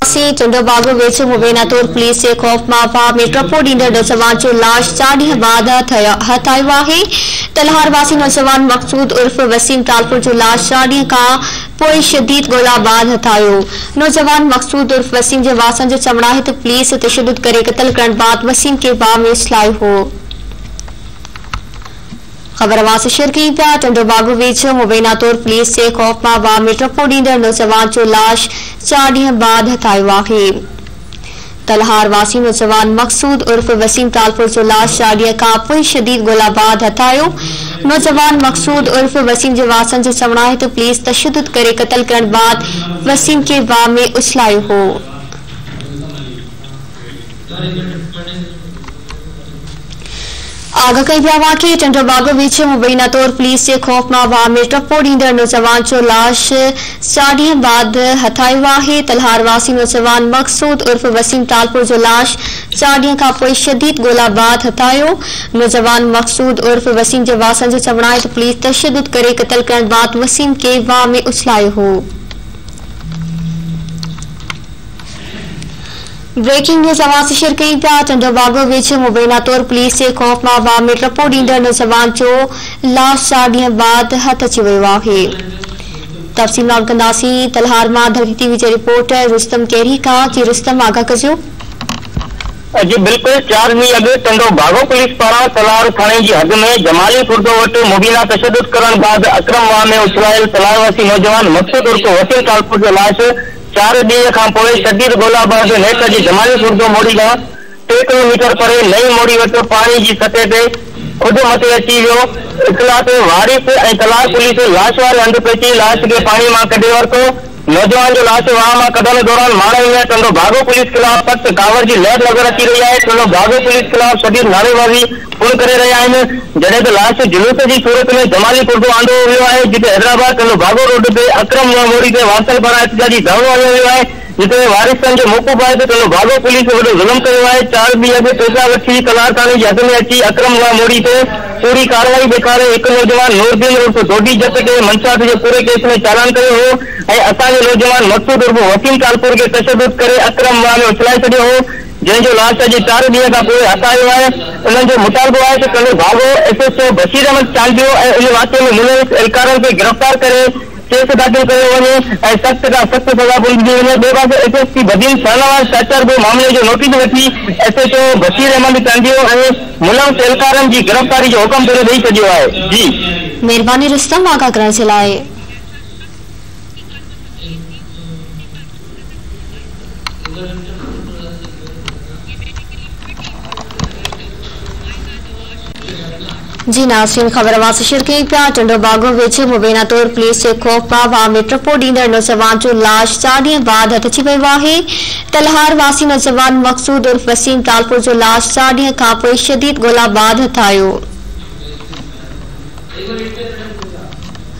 चंडोबागो vetch मुबैना तौर police जे खौफ माफा में टपो ॾींदड़ नौजवान जो लाश 4 ॾींहं बाद हथ आयो आहे। तलहार वासी नौजवान मकसूद उर्फ वसीम तालपुर जो लाश 4 ॾींहं खां पोइ शदीद ॻोल्हा बाद हथ आयो। नौजवान मकसूद उर्फ वसीम जे वासन जो चवणु आहे त पुलिस तशद्दुद करे क़त्ल करण बाद वसीम के वाह में इस्लायो हो। खबर वास शेयर कई पिया। चंडोबागो वेझो मुबैना तौर पुलिस जे खौफ मां वाह में टपो ॾींदड़ नौजवान जो लाश 4 ॾींहं बाद हथ आयो आहे। तलहार वासी नौजवान मकसूद उर्फ वसीम तालपुर जो लाश 4 ॾींहं खां पोइ शदीद ॻोल्हा बाद हथ आयो। नौजवान मकसूद उर्फ वसीम जे वासन जो चवणु आहे त पुलिस तशद्दुद करे क़त्ल करण बाद वसीम के वाह में उछलायो हो। आगा कई पिया वाक़िए चंडोबागो वेझे मुबैना तौर पुलिस जे खौफ मां वाह में टपो ॾींदड़ नौजवान जो लाश 4 ॾींहं बाद हथ आयो आहे। तलहार वासी नौजवान मकसूद उर्फ वसीम तालपुर जो लाश 4 ॾींहं खां पोइ शदीद ॻोल्हा बाद हथ आयो। नौजवान मकसूद उर्फ वसीम जे वासन जो चवणु आहे त पुलिस तशद्दुद करे क़त्ल करण बाद वसीम के वाह में उछलायो हो। ब्रेकिंग न्यूज़ आवाज़ शेयर कई पिया। चंडोबागो वेझे मुबैना तौर पुलिस जे खौफ मां वाह में टपो ॾींदड़ नौजवान जो लाश 4 ॾींहं बाद हथ अची वियो आहे। तफ़सील मालूम कंदासीं। तलहार मां धरती टीवी जे रिपोर्टर रुस्तम केरी खां। जी रुस्तम आगाह कजो। जी बिल्कुल 4 ॾींहं अॻु चंडोबागो पुलिस पारां तलहार थाणे जी हद में जमाली खुर्दो वटि मुबीना तशद्दुद करण बाद अकरम वाह में उछलायल तलहार वासी नौजवान मकसूद उर्फ वसीम तालपुर जो लाश 4 ॾींहं खां पोइ शदीद ॻोल्हा बाद नेठ जी जमाली खुर्दो मोड़ी खां 3 किलोमीटर परे नई मोड़ी वटि पाणी जी सतह ते खुद मथे अची वियो। इतला ते वारिस ऐं तलहार पुलिस लाश वारे हंधि पहुची लाश खे पाणी मां कढी वरितो। नौजवान जो लाश वाह मां कढण दौरान माण्हुनि में चंडोबागो पुलिस खिलाफ सख्त कावर की लहर नज़र अची रही है। चंडोबागो पुलिस खिलाफ शदीद नारेबाजी पुर करे रहिया आहिनि। जॾहिं त लाश जुलूस की सूरत में जमाली खुर्दो आंदो वियो आहे, जिते हैदराबाद चंडोबागो रोड ते अकरम मोड़ी ते वासल पारां एहतजाजी धरणो हलियो वियो आहे, जिते वारिसनि जो मौक़ूफ़ आहे त चंडोबागो पुलिस वॾो ज़ुल्म कयो आहे। 4 ॾींहं अॻु पैसा वठी तलहार थाणे जी हद में अची अकरम मोड़ी ते पूरी कार्रवाई ॾेखारे हिकु नौजवान नूरदीन उर्फ डोडी जट खे मंशात जे पूरे केस में चालान कयो हो ऐं असांजे नौजवान मकसूद उर्फ वसीम तालपुर खे तशद्दुद करे अकरम में उछलाए छॾियो हो, जंहिंजो लाश अॼु 4 ॾींहं खां पोइ हथ आयो आहे। उन्हनि जो मुतालबो आहे त चंडोबागो SHO बशीर अहमद चांडियो ऐं उन वाक़े में मुलविस एहलकारनि खे गिरफ़्तार करे केस दाख़िल कयो वञे ऐं सख़्त खां सख़्त सज़ा ॾिनी वञे। ॿिए पासे SSP बदीन शाहनवाज़ चाचार बि मामले जो नोटिस वठी SHO बशीर अहमद चांडियो ऐं मुलविस एहलकारनि जी गिरफ़्तारी जो हुकुम पिणु ॾेई छॾियो आहे। जी महिरबानी रुस्तम आगाह करण जे लाइ। जी नाज़रीन खबर आवाज़ शेयर कई पिया। चंडोबागो वेझे मुबैना तौर पुलिस जे खौफ मां वाह में टपो ॾींदड़ नौजवान जो लाश 4 ॾींहं बाद हथ अची वियो आहे। तलहार वासी नौजवान मकसूद उर्फ वसीम तालपुर जो लाश 4 ॾींहं खां पोइ शदीद ॻोल्हा बाद हथ आयो।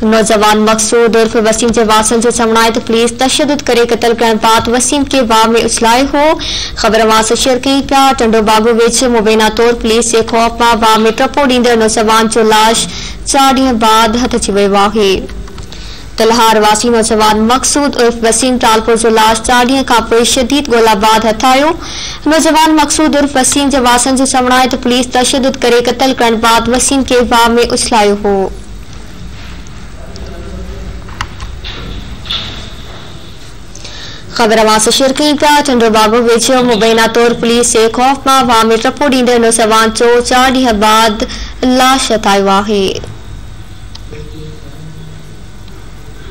नौजवान मकसूद उर्फ वसीम जे वासन जो चवणु आहे त पुलिस तशद्दुद करे क़त्ल करण बाद वसीम के वाह में उछलायो हो। खबर आवाज़ शेयर कई पिया। चंडोबागो वेझे मुबैना तौर पुलिस जे खौफ मां वाह में टपो ॾींदड़ नौजवान जो लाश 4 ॾींहं बाद हथ अची वियो आहे। तलहार वासी नौजवान मकसूद उर्फ वसीम तालपुर जो लाश 4 ॾींहं खां पोइ शदीद ॻोल्हा बाद हथ आयो। नौजवान मकसूद उर्फ वसीम जे वासन जो चवणु आहे त पुलिस तशद्दुद करे क़त्ल करण बाद वसीम के वाह में उछलायो हो। खबर आवाज़ शेयर कई पिया। चंडोबागो वेझो मुबैना तौर पुलिस जे खौफ मां वाह में टपो ॾींदड़ नौजवान जो 4 ॾींहं बाद लाश हथ आयो आहे।